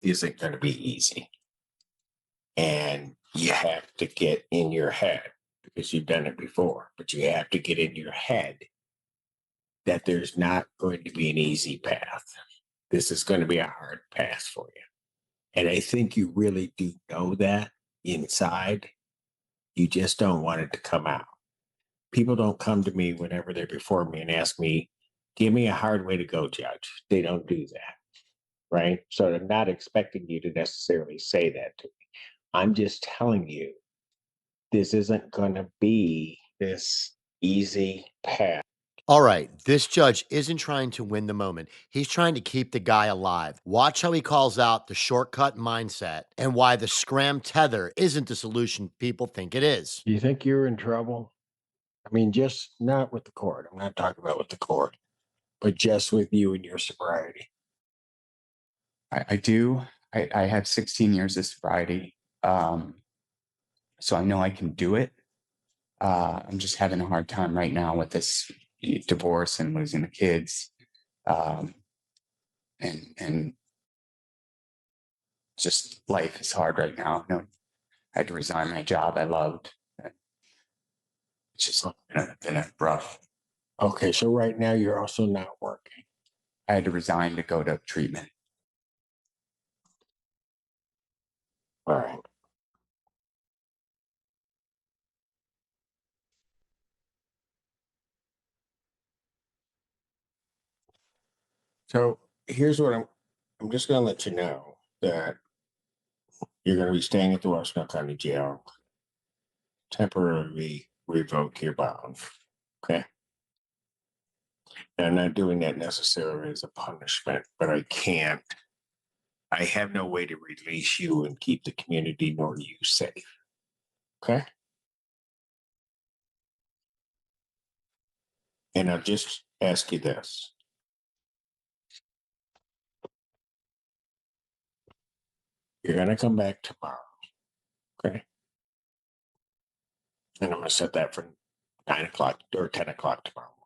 isn't going to be easy. And you have to get in your head, because you've done it before, but you have to get in your head that there's not going to be an easy path. This is going to be a hard path for you. And I think you really do know that inside. You just don't want it to come out. People don't come to me whenever they're before me and ask me, give me a hard way to go, Judge. They don't do that. Right. So I'm not expecting you to necessarily say that to me. I'm just telling you, this isn't going to be this easy path. All right, this judge isn't trying to win the moment. He's trying to keep the guy alive. Watch how he calls out the shortcut mindset and why the scram tether isn't the solution people think it is. Do you think you're in trouble? I mean, just not with the court. I'm not talking about with the court, but just with you and your sobriety. I do. I have 16 years of sobriety. So I know I can do it. I'm just having a hard time right now with this divorce and losing the kids. Um, and just life is hard right now. I had to resign my job I loved. It's just been a rough. Okay, so right now you're also not working. I had to resign to go to treatment. All right. So here's what I'm just going to let you know that you're going to be staying at the Washington County Jail, temporarily revoke your bond. Okay. Now, I'm not doing that necessarily as a punishment, but I have no way to release you and keep the community nor you safe. Okay. And I'll just ask you this. You're going to come back tomorrow. Okay. And I'm going to set that for 9 o'clock or 10 o'clock tomorrow morning.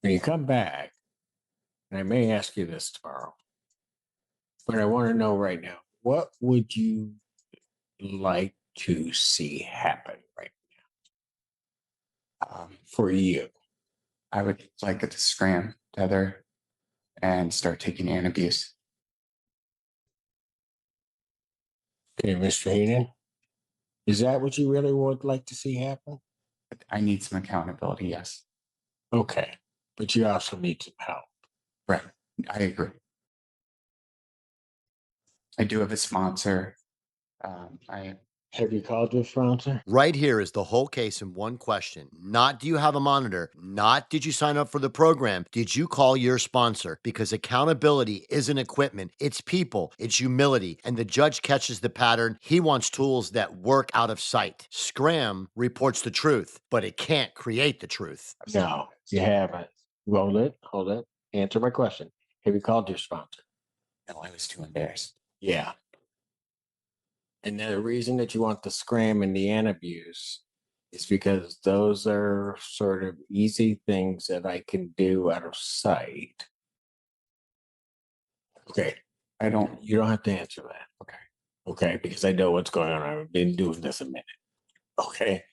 When you come back, and I may ask you this tomorrow, but I want to know right now, what would you like to see happen right for you? I would like it to scram tether and start taking antabuse. Okay, Mr. Hayden, is that what you really would like to see happen? I need some accountability, yes. Okay, but you also need some help. Right. I agree. I do have a sponsor. Have you called your sponsor? Right here is the whole case in one question. Not do you have a monitor? Not did you sign up for the program? Did you call your sponsor? Because accountability isn't equipment, it's people, it's humility. And the judge catches the pattern. He wants tools that work out of sight. Scram reports the truth, but it can't create the truth. No, you haven't. Hold it. Answer my question. Have you called your sponsor? No, I was too embarrassed. Yeah. And the reason that you want the scram and the antabuse is because those are sort of easy things that I can do out of sight. Okay. You don't have to answer that. Okay. Okay. Because I know what's going on. I've been doing this a minute. Okay.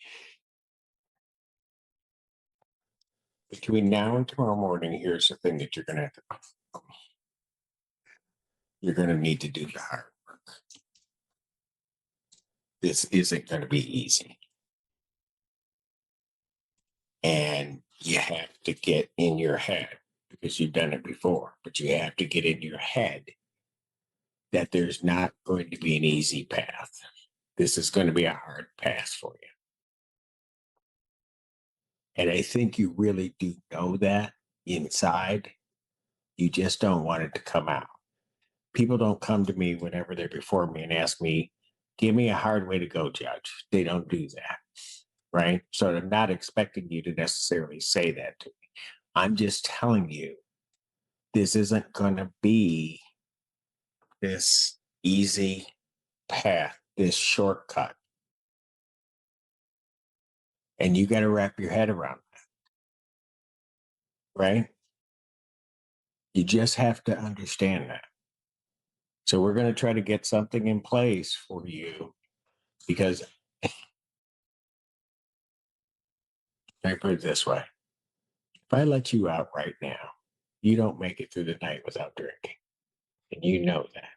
Between now and tomorrow morning, here's the thing that you're going to have to, you're going to need to do the hard work. This isn't going to be easy. And you have to get in your head, because you've done it before, but you have to get in your head that there's not going to be an easy path. This is going to be a hard path for you. And I think you really do know that inside. You just don't want it to come out. People don't come to me whenever they're before me and ask me, give me a hard way to go, Judge. They don't do that. Right. So I'm not expecting you to necessarily say that to me. I'm just telling you, this isn't going to be this easy path, this shortcut. And you got to wrap your head around that. Right. You just have to understand that. So we're going to try to get something in place for you because I put it this way. If I let you out right now, you don't make it through the night without drinking. And you know that.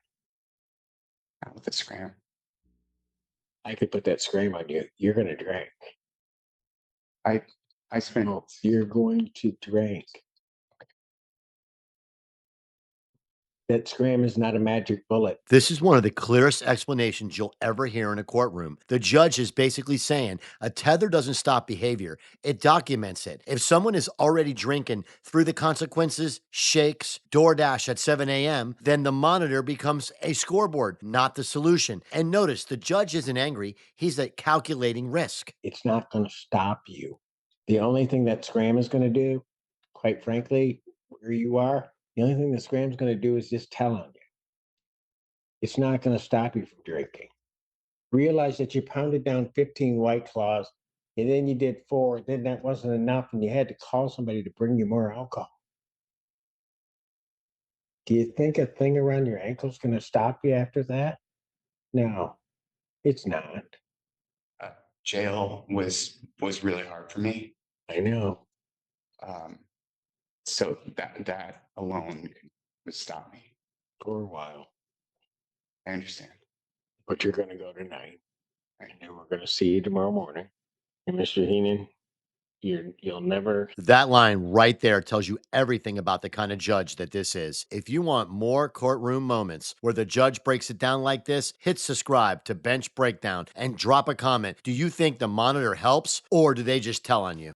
Not with the scram. I could put that scream on you. You're going to drink. I spent No, you're going to drink. That scram is not a magic bullet. This is one of the clearest explanations you'll ever hear in a courtroom. The judge is basically saying a tether doesn't stop behavior, it documents it. If someone is already drinking through the consequences, shakes, DoorDash at 7 a.m., then the monitor becomes a scoreboard, not the solution. And notice the judge isn't angry, he's calculating risk. It's not going to stop you. The only thing that scram is going to do, quite frankly, where you are, the only thing that scram's going to do is just tell on you. It's not going to stop you from drinking. Realize that you pounded down 15 White Claws and then you did 4, then that wasn't enough and you had to call somebody to bring you more alcohol. Do you think a thing around your ankle is going to stop you after that? No, it's not. uh, jail was really hard for me. I know. Um, so that alone would stop me. For a while. I understand. But you're going to go tonight. And then we're going to see you tomorrow morning. And Mr. Heenan, you'll never. That line right there tells you everything about the kind of judge that this is. If you want more courtroom moments where the judge breaks it down like this, hit subscribe to Bench Breakdown and drop a comment. Do you think the monitor helps or do they just tell on you?